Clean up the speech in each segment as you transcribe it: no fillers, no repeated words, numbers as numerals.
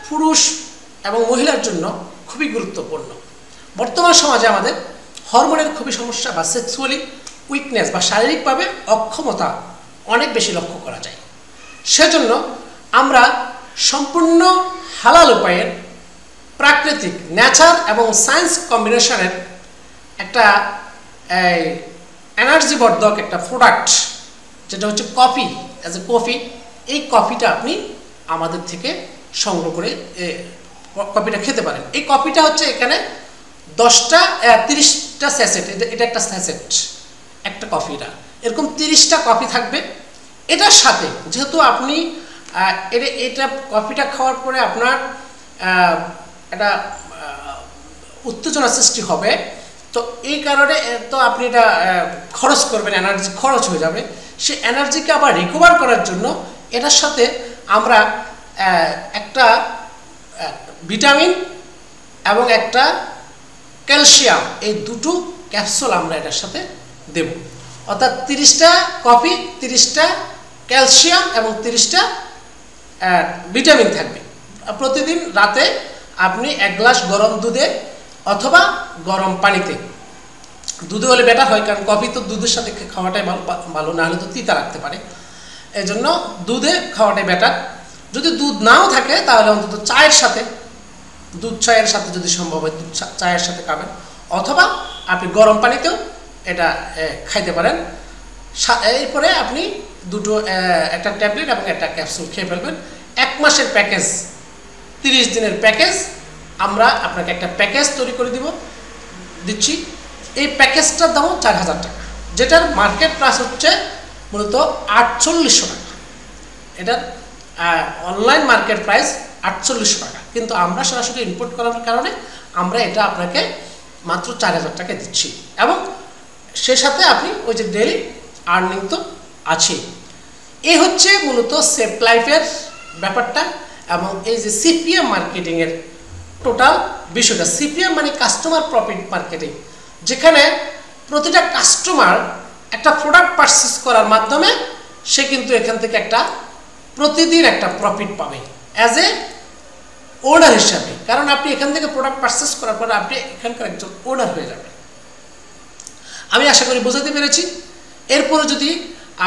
পুরুষ এবং মহিলার জন্য খুবই গুরুত্বপূর্ণ। বর্তমান সমাজে আমাদের হরমোনের খুবই সমস্যা বা সেক্সুয়ালি উইকনেস বা শারীরিকভাবে অক্ষমতা অনেক বেশি লক্ষ্য করা যায়। সেজন্য আমরা সম্পূর্ণ হালাল উপায়ের প্রাকৃতিক নেচার এবং সায়েন্স কম্বিনেশনের একটা এনার্জি বর্ধক একটা প্রোডাক্ট যেটা হচ্ছে কফি, অ্যাজ এ কফি, এই কফিটা আপনি আমাদের থেকে সংগ্রহ করে কফিটা খেতে পারেন। এই কফিটা হচ্ছে এখানে 30টা স্যাসেট, এটা একটা স্যাসেট, একটা কফিটা এরকম 30টা কফি থাকবে। এটার সাথে যেহেতু আপনি এটা কফিটা খাওয়ার পরে আপনার একটা উত্তেজনা সৃষ্টি হবে, তো এই কারণে তো আপনি এটা খরচ করবেন, এনার্জি খরচ হয়ে যাবে। সে এনার্জিকে আবার রিকভার করার জন্য এটার সাথে আমরা একটা ভিটামিন এবং একটা ক্যালসিয়াম, এই দুটো ক্যাপসুল আমরা এটার সাথে দেব। অর্থাৎ 30টা কফি, 30টা ক্যালসিয়াম এবং 30টা ভিটামিন থাকবে। প্রতিদিন রাতে আপনি 1 গ্লাস গরম দুধে অথবা গরম পানিতে, দুধে হলে বেটার হয়, কারণ কফি তো দুধের সাথে খাওয়াটাই ভালো, না হলে তো তিতা রাখতে পারে, এই জন্য দুধে খাওয়াটাই বেটার। যদি দুধ নাও থাকে তাহলে অন্তত চায়ের সাথে, দুধ চায়ের সাথে যদি সম্ভব হয় দুধ চায়ের সাথে খাবেন, অথবা আপনি গরম পানিতেও এটা খাইতে পারেন। এরপরে আপনি দুটো, একটা ট্যাবলেট এবং একটা ক্যাপসুল খেয়ে ফেলবেন। 1 মাসের প্যাকেজ, 30 দিনের প্যাকেজ, আমরা আপনাকে একটা প্যাকেজ তৈরি করে দিচ্ছি। এই প্যাকেজটার দাম 4000 টাকা, যেটার মার্কেট প্রাইস হচ্ছে মূলত 4800 টাকা। এটার অনলাইন মার্কেট প্রাইস 4800 টাকা, কিন্তু আমরা সরাসরি ইম্পোর্ট করার কারণে আমরা এটা আপনাকে মাত্র 4000 টাকা দিচ্ছি, এবং সে সাথে আপনি ওই যে ডেইলি আর্নিং তো আছেই। এই হচ্ছে মূলত সেফ লাইফের ব্যাপারটা, এবং এই যে সিপিএম মার্কেটিংয়ের টোটাল বিষয়টা। সিপিএম মানে কাস্টমার প্রফিট মার্কেটিং, যেখানে প্রতিটা কাস্টমার একটা প্রোডাক্ট পারচেস করার মাধ্যমে সে কিন্তু এখান থেকে একটা প্রতিদিন একটা প্রফিট পাবে অ্যাজ এ ওনার হিসাবে, কারণ আপনি এখান থেকে প্রোডাক্ট পারচেস করার পরে আপনি এখানকার একজন ওনার হয়ে যাবেন। আমি আশা করি বোঝাতে পেরেছি। এরপরে যদি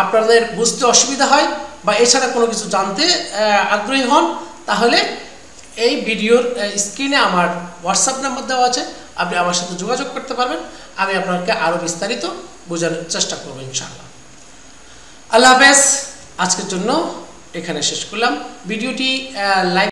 আপনাদের বুঝতে অসুবিধা হয় বা এছাড়া কোনো কিছু জানতে আগ্রহী হন, তাহলে এই ভিডিওর স্ক্রিনে আমার হোয়াটসঅ্যাপ নাম্বার দেওয়া আছে, আপনি আমার সাথে যোগাযোগ করতে পারবেন। আমি আপনাকে আরও বিস্তারিত বোঝানোর চেষ্টা করবো ইনশাআল্লাহ। আল্লাহ হাফেজ। আজকের জন্য এখানে শেষ করলাম। ভিডিওটি লাইক